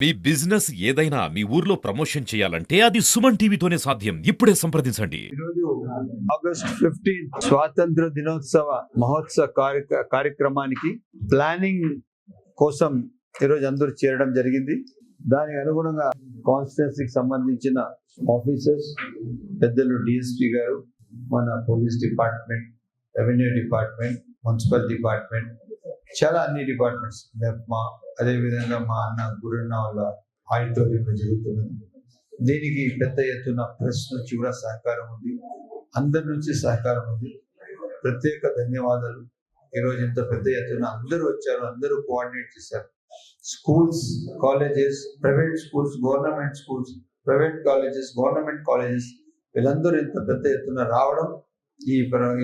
మీ business ఏదైనా మీ ఊర్లో promotion చేయాలంటే అది సుమన్ టీవీతోనే సాధ్యం. ఇప్పుడే సంప్రదించండి. ఈరోజు ఆగస్ట్ 15 స్వాతంత్ర దినోత్సవ మహోత్సవ కార్యక్రమానికి ప్లానింగ్ కోసం ఈరోజు అందరూ చేరడం జరిగింది. దానికి అనుగుణంగా కాన్స్టిట్యున్సీకి సంబంధించిన ఆఫీసర్స్, పెద్దలు డిఎస్పీ గారు, మన police department, revenue department, municipal department, చాలా అన్ని డిపార్ట్మెంట్స్, అదేవిధంగా మా అన్న గురన్న వాళ్ళ ఆడిటోరియంలో జరుగుతున్నది. దీనికి పెద్ద ఎత్తున ప్రెస్ నుంచి కూడా సహకారం ఉంది, అందరి నుంచి సహకారం ఉంది. ప్రత్యేక ధన్యవాదాలు. ఈరోజు ఇంత పెద్ద ఎత్తున అందరూ వచ్చారు, అందరూ కోఆర్డినేట్ చేశారు. Schools, colleges, private schools, government schools, private colleges, government colleges, వీళ్ళందరూ ఇంత పెద్ద ఎత్తున రావడం,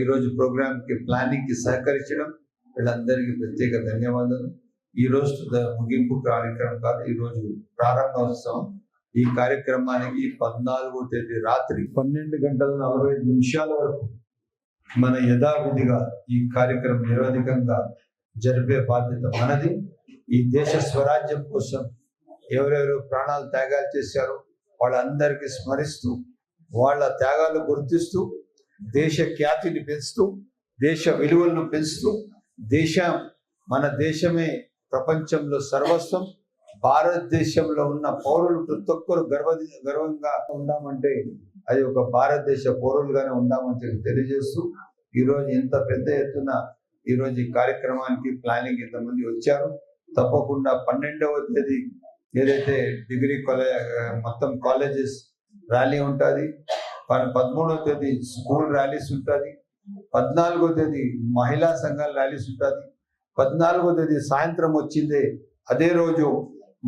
ఈరోజు ప్రోగ్రామ్కి ప్లానింగ్కి సహకరించడం, వీళ్ళందరికీ ప్రత్యేక ధన్యవాదాలు. ఈ రోజు ముగింపు కార్యక్రమం కాదు, ఈరోజు ప్రారంభోత్సవం. ఈ కార్యక్రమానికి 14వ తేదీ రాత్రి 12:45 వరకు మన యథావిధిగా ఈ కార్యక్రమం నిరవధికంగా జరిపే బాధ్యత మనది. ఈ దేశ స్వరాజ్యం కోసం ఎవరెవరు ప్రాణాలు త్యాగాలు చేశారో వాళ్ళందరికీ స్మరిస్తూ, వాళ్ళ త్యాగాలు గుర్తిస్తూ, దేశ ఖ్యాతిని పెంచుతూ, దేశ విలువలను పెంచుతూ, మన దేశమే ప్రపంచంలో సర్వస్వం, భారతదేశంలో ఉన్న పౌరులు ప్రతి ఒక్కరు గర్వంగా ఉండామంటే అది ఒక భారతదేశ పౌరులుగానే ఉండామని తెలియజేస్తూ, ఈరోజు ఇంత పెద్ద ఎత్తున ఈరోజు ఈ కార్యక్రమానికి ప్లానింగ్ ఇంతమంది వచ్చారు. తప్పకుండా 12వ తేదీ ఏదైతే డిగ్రీ మొత్తం కాలేజెస్ ర్యాలీ ఉంటుంది, 13వ తేదీ స్కూల్ ర్యాలీస్ ఉంటుంది, 14వ తేదీ మహిళా సంఘాల ర్యాలీస్ ఉంటుంది, 14వ తేదీ సాయంత్రం వచ్చిందే అదే రోజు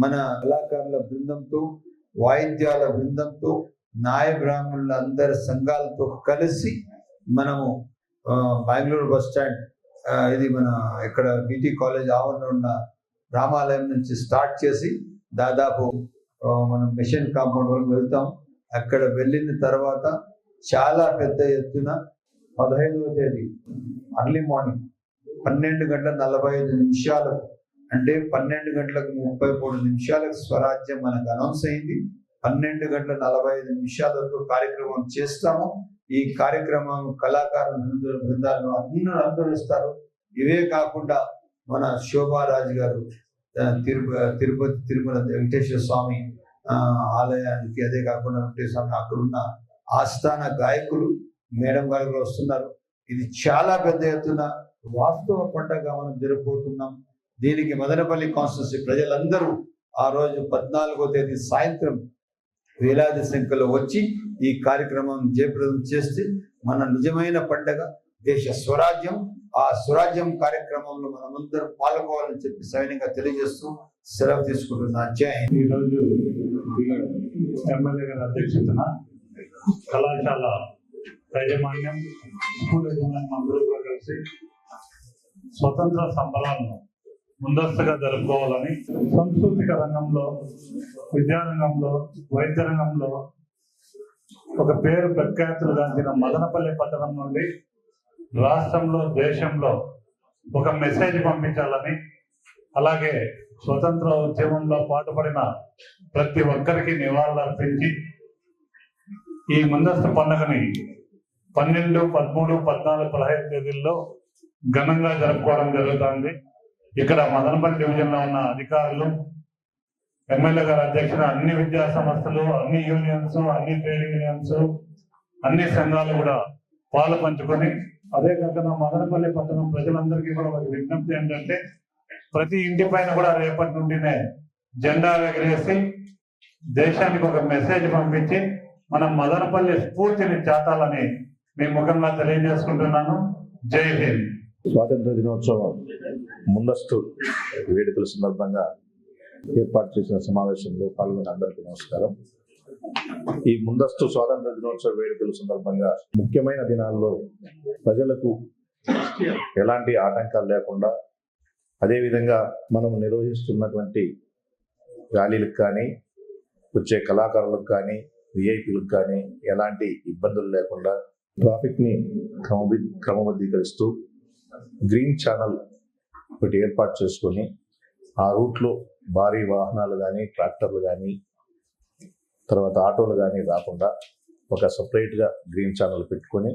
మన కళాకారుల బృందంతో, వాయిద్యాల బృందంతో, నాయ బ్రాహ్మణుల అందరి సంఘాలతో కలిసి మనము బెంగళూరు బస్ స్టాండ్, ఇది మన ఇక్కడ బీటీ కాలేజ్ ఆవరణలో ఉన్న రామాలయం నుంచి స్టార్ట్ చేసి దాదాపు మనం మిషన్ కాంపౌండ్ వరకు వెళ్తాం. అక్కడ వెళ్ళిన తర్వాత చాలా పెద్ద ఎత్తున 15వ తేదీ అర్లీ మార్నింగ్ 12:45 అంటే 12:33 స్వరాజ్యం మనకు అనౌన్స్ అయింది. 12:45 వరకు కార్యక్రమం చేస్తాము. ఈ కార్యక్రమం కళాకారుల బృందాలను అందరూ ఇస్తారు. ఇవే కాకుండా మన శోభారాజు గారు తిరుపతి తిరుమల వెంకటేశ్వర స్వామి ఆలయానికి, అదే కాకుండా వెంకటేశ్వర స్వామి అక్కడ ఉన్న ఆస్థాన గాయకులు మేడం గారు కూడా వస్తున్నారు. ఇది చాలా పెద్ద ఎత్తున వాస్తవ పండుగ మనం జరుపుకుంటున్నాం. దీనికి మదనపల్లి కాన్స్టిట్యున్సీ ప్రజలందరూ ఆ రోజు 14వ తేదీ సాయంత్రం వేలాది సంఖ్యలో వచ్చి ఈ కార్యక్రమం జయప్రదం చేస్తే మన నిజమైన పండుగ దేశ స్వరాజ్యం. ఆ స్వరాజ్యం కార్యక్రమంలో మనమందరం పాల్గొవాలని చెప్పి సవినయంగా తెలియజేస్తూ సెలవు తీసుకుంటున్నా. జై హింద్. ఈరోజు ఎమ్మెల్యే గారి అధ్యక్షతన కళాశాల యాజమాన్యం, స్కూల్ యాజమాన్యం అందరూ కూడా కలిసి స్వతంత్ర సంబరాలను ముందస్తుగా జరుపుకోవాలని, సాంస్కృతిక రంగంలో, విద్యారంగంలో, వైద్య రంగంలో ఒక పేరు ప్రఖ్యాతులు గాంచిన మదనపల్లి పట్టణం నుండి రాష్ట్రంలో, దేశంలో ఒక మెసేజ్ పంపించాలని, అలాగే స్వతంత్ర ఉద్యమంలో పాటుపడిన ప్రతి ఒక్కరికి నివాళులు అర్పించి ఈ ముందస్తు పండుగని 12, 13, 14, 15 తేదీల్లో ఘనంగా జరుపుకోవడం జరుగుతుంది. ఇక్కడ మదనపల్లి డివిజన్లో ఉన్న అధికారులు, ఎమ్మెల్యే గారి అధ్యక్షున అన్ని విద్యా సంస్థలు, అన్ని యూనియన్స్, అన్ని ట్రేడ్ యూనియన్స్, అన్ని సంఘాలు కూడా పాలు పంచుకొని, అదే కాకుండా మదనపల్లి పట్టణం ప్రజలందరికీ కూడా ఒక విజ్ఞప్తి ఏంటంటే, ప్రతి ఇంటి పైన కూడా రేపటి నుండినే జెండా ఎగరేసి దేశానికి ఒక మెసేజ్ పంపించి మనం మదనపల్లి స్ఫూర్తిని చాటాలని మీ ముఖంగా తెలియజేసుకుంటున్నాను. జై హింద్. స్వాతంత్ర దినోత్సవం ముందస్తు వేడుకల సందర్భంగా ఏర్పాటు చేసిన సమావేశంలో పాల్గొన్న అందరికీ నమస్కారం. ఈ ముందస్తు స్వాతంత్ర దినోత్సవ వేడుకల సందర్భంగా ముఖ్యమైన దినాల్లో ప్రజలకు ఎలాంటి ఆటంకాలు లేకుండా, అదేవిధంగా మనం నిర్వహిస్తున్నటువంటి ర్యాలీలకు కానీ, వచ్చే కళాకారులకు కానీ, విఐపీలకు కానీ ఎలాంటి ఇబ్బందులు లేకుండా ట్రాఫిక్ని క్రమబద్ధీకరిస్తూ గ్రీన్ ఛానల్ ఒకటి ఏర్పాటు చేసుకొని ఆ రూట్లో భారీ వాహనాలు కానీ ట్రాక్టర్లు కానీ తర్వాత ఆటోలు కానీ రాకుండా ఒక సపరేట్గా గ్రీన్ ఛానల్ పెట్టుకొని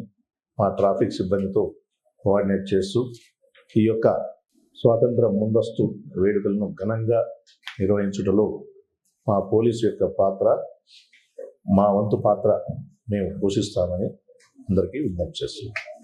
మా ట్రాఫిక్ సిబ్బందితో కోఆర్డినేట్ చేస్తూ ఈ యొక్క స్వాతంత్ర ముందస్తు వేడుకలను ఘనంగా నిర్వహించుటలో మా పోలీసు యొక్క పాత్ర, మా వంతు పాత్ర మేము పోషిస్తామని అందరికీ విజ్ఞప్తి చేస్తున్నాం.